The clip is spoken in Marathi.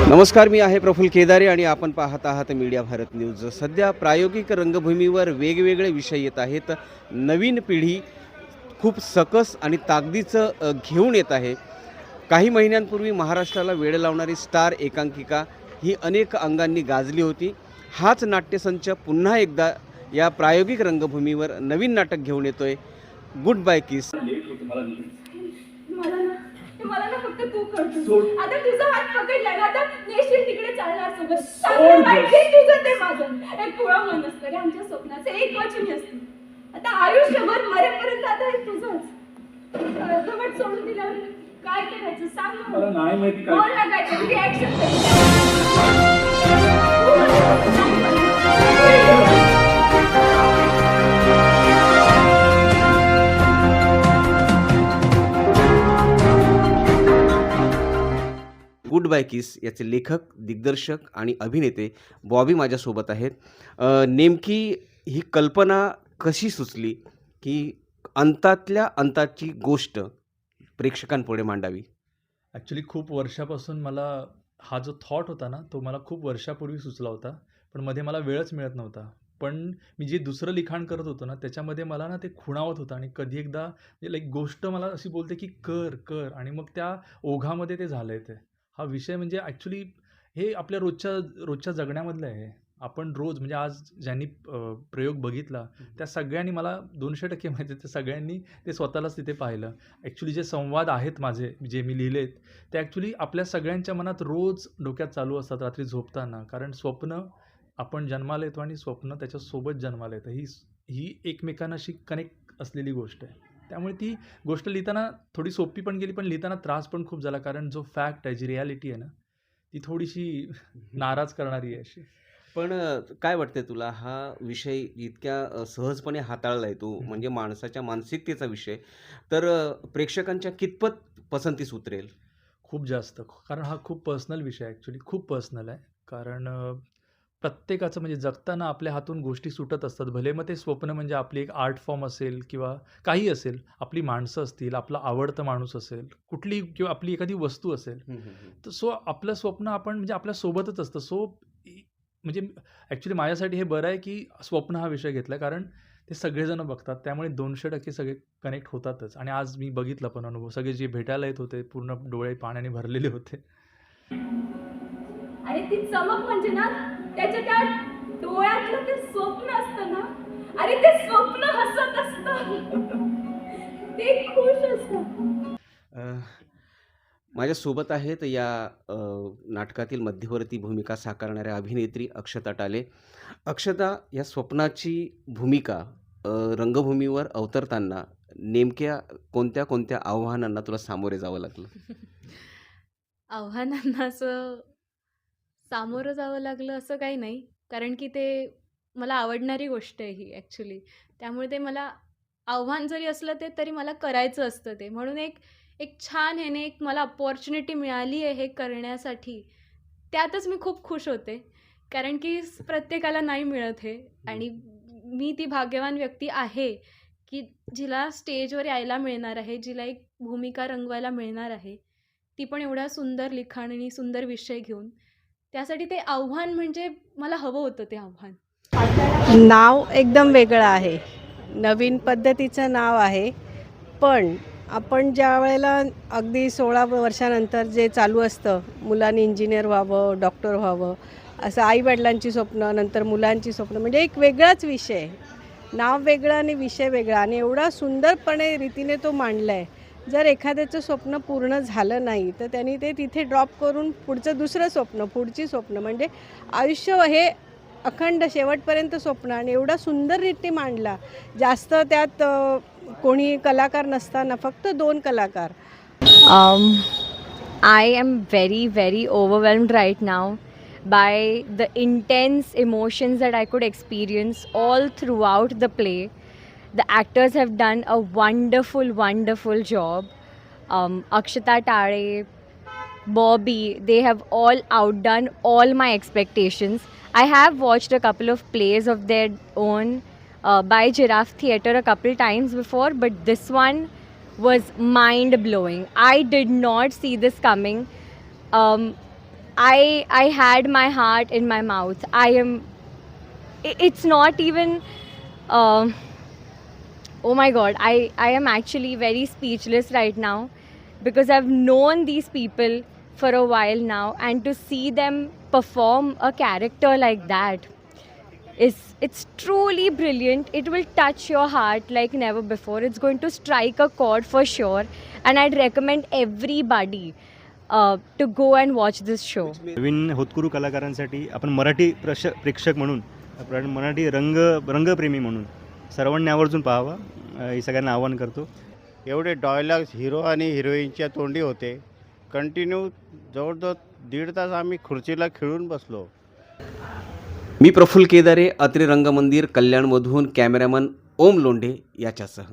नमस्कार, मी आहे प्रफुल्ल केदारे आणि आपण पाहत आहात मीडिया भारत न्यूज। सध्या प्रायोगिक रंगभूमीवर वेगवेगळे विषय येत आहेत। नवीन पिढी खूप सकस आणि ताकदीचं घेऊन येत आहे। काही महिन्यांपूर्वी महाराष्ट्राला वेड लावणारी स्टार एकांकिका ही अनेक अंगांनी गाजली होती। हाच नाट्यसंच पुन्हा एकदा या प्रायोगिक रंगभूमीवर नवीन नाटक घेऊन येतोय, गुड बाय किस। मला ना फक्त तू करतो। आता तुझा हात पकडला ना, आता नेशील तिकडे चालणार सोबत। चांगलं पाहिजे तुझं ते माझं एक पुळा मन असतं रे आमच्या स्वप्नाचं, एक वचन असतं। आता आयुष्यभर मरेपर्यंत आता हे तुझंच। अर्धवट सोडून दिल्यावर काय करायचं सांग ना मला। नाही माहिती काय बोल ना, काय रिॲक्शन गुड बाय किस याचे लेखक, दिग्दर्शक आणि अभिनेते बॉबी माझ्यासोबत आहेत। नेमकी ही कल्पना कशी सुचली की अंतातल्या अंताची गोष्ट प्रेक्षकांपुढे मांडावी? ॲक्च्युली खूप वर्षापासून मला हा जो थॉट होता ना, तो मला खूप वर्षापूर्वी सुचला होता. पण मध्ये मला वेळच मिळत नव्हता. पण मी जे दुसरं लिखाण करत होतो ना, त्याच्यामध्ये मला ना ते खुणावत होतं आणि कधी एकदा लाईक गोष्ट मला अशी बोलते की कर, कर आणि मग त्या ओघामध्ये ते झालंय ते. हा विषय म्हणजे ॲक्च्युली हे आपल्या रोजच्या जगण्यामधलं आहे. आपण रोज म्हणजे आज ज्यांनी प्रयोग बघितला, त्या सगळ्यांनी मला 200% माहिती आहे, त्या सगळ्यांनी ते स्वतःलाच तिथे पाहिलं. ॲक्च्युली जे संवाद आहेत माझे, जे मी लिहिलेत, ते ॲक्च्युली आपल्या सगळ्यांच्या मनात रोज डोक्यात चालू असतात रात्री झोपताना. कारण स्वप्न आपण जन्माला येतो आणि स्वप्न त्याच्यासोबत जन्माला येतं. ही एकमेकांना अशी कनेक्ट असलेली गोष्ट आहे. त्यामुळे ती गोष्ट लिहिताना थोडी सोपी पण गेली, पण लिहिताना त्रास पण खूप झाला. कारण जो फॅक्ट आहे, जी रिॲलिटी आहे ना, ती थोडीशी नाराज करणारी आहे अशी. पण काय वाटतंय तुला, हा विषय इतक्या सहजपणे हाताळलाय तू, म्हणजे माणसाच्या मानसिकतेचा विषय, तर प्रेक्षकांच्या कितपत पसंतीस उतरेल? खूप जास्त. कारण हा खूप पर्सनल विषय आहे ॲक्च्युली, खूप पर्सनल आहे. कारण प्रत्येकाचं म्हणजे जगताना आपल्या हातून गोष्टी सुटत असतात. भले मग ते स्वप्न म्हणजे आपली एक आर्ट फॉर्म असेल किंवा काही असेल, आपली माणसं असतील, आपला आवडता माणूस असेल, कुठली किंवा आपली एखादी वस्तू असेल. तर आपलं स्वप्न आपण म्हणजे आपल्यासोबतच असतं. म्हणजे ॲक्च्युली माझ्यासाठी हे बरं आहे की स्वप्न हा विषय घेतला, कारण ते सगळेजण बघतात. त्यामुळे 200% सगळे कनेक्ट होतातच. आणि आज मी बघितला पण अनुभव. सगळे जे भेटायला येत होते, पूर्ण डोळे पाण्याने भरलेले होते. आणि ती चमक म्हणजे ना, त्याच्या त्या डोळ्यातलं ते स्वप्न असतं ना, आणि ते स्वप्न हसत असतं, ते खुश असतं। अ, माझ्यासोबत आहेत या नाटकातील मध्यवर्ती भूमिका साकारणाऱ्या अभिनेत्री अक्षता टाले। अक्षता, या स्वप्नाची भूमिका रंगभूमीवर अवतरताना नेमक्या कोणत्या कोणत्या आव्हानांना तुला सामोरे जावं लागलं? आव्हानांना असं सामोरं जावं लागलं असं काही नाही. कारण की ते मला आवडणारी गोष्ट आहे ही ॲक्च्युली. त्यामुळे ते मला आव्हान जरी असलं ते तरी मला करायचं असतं ते. म्हणून एक एक छान ह्याने एक मला अपॉर्च्युनिटी मिळाली आहे हे करण्यासाठी. त्यातच मी खूप खुश होते. कारण की प्रत्येकाला नाही मिळत हे. आणि मी ती भाग्यवान व्यक्ती आहे, की जिला स्टेजवर यायला मिळणार आहे, जिला एक भूमिका रंगवायला मिळणार आहे. ती पण एवढा सुंदर लिखाण आणि सुंदर विषय घेऊन. त्यासाठी ते आव्हान म्हणजे मला हवं होतं ते आव्हान. नाव एकदम वेगळं आहे, नवीन पद्धतीचं नाव आहे. पण आपण ज्या वेळेला अगदी 16 वर्षानंतर जे चालू असतं, मुलांनी इंजिनियर व्हावं, डॉक्टर व्हावं, असं आईवडिलांची स्वप्न, नंतर मुलांची स्वप्न, म्हणजे एक वेगळाच विषय. नाव वेगळं आणि विषय वेगळा, आणि एवढा सुंदरपणे रीतीने तो मांडला आहे. जर एखाद्याचं स्वप्न पूर्ण झालं नाही तर त्यांनी ते तिथे ड्रॉप करून पुढचं दुसरं स्वप्न, पुढची स्वप्न, म्हणजे आयुष्य हे अखंड शेवटपर्यंत स्वप्न, आणि एवढा सुंदर रीती मांडला. जास्त त्यात कोणी कलाकार नसताना फक्त 2 कलाकार. I am very, very overwhelmed right now by the intense emotions that I could experience all throughout the play. The actors have done a wonderful, wonderful job. Akshata Tare, Bobby, they have all outdone all my expectations. I have watched a couple of plays of their own by Giraffe Theatre a couple times before, but this one was mind blowing. I did not see this coming. I had my heart in my mouth. It's not even, oh my god, I am actually very speechless right now, because I've known these people for a while now, and to see them perform a character like that it's truly brilliant. It will touch your heart like never before. It's going to strike a chord for sure, and I'd recommend everybody to go and watch this show. नवीन होतकरू कलाकारांसाठी आपण मराठी प्रेक्षक म्हणून, आपण मराठी रंगप्रेमी म्हणून सर्वांनी आवर्जून पाहावं, हे सगळ्यांना आवाहन करतो. एवढे डायलॉग्स हिरो आणि हिरोईनच्या तोंडी होते. कंटिन्यू जवळजवळ 1.5 तास आम्ही खुर्चीला खिळून बसलो. मी प्रफुल्ल केदारे, अत्रे रंगमंदिर कल्याणमधून कॅमेरामन ओम लोंढे याच्यासह.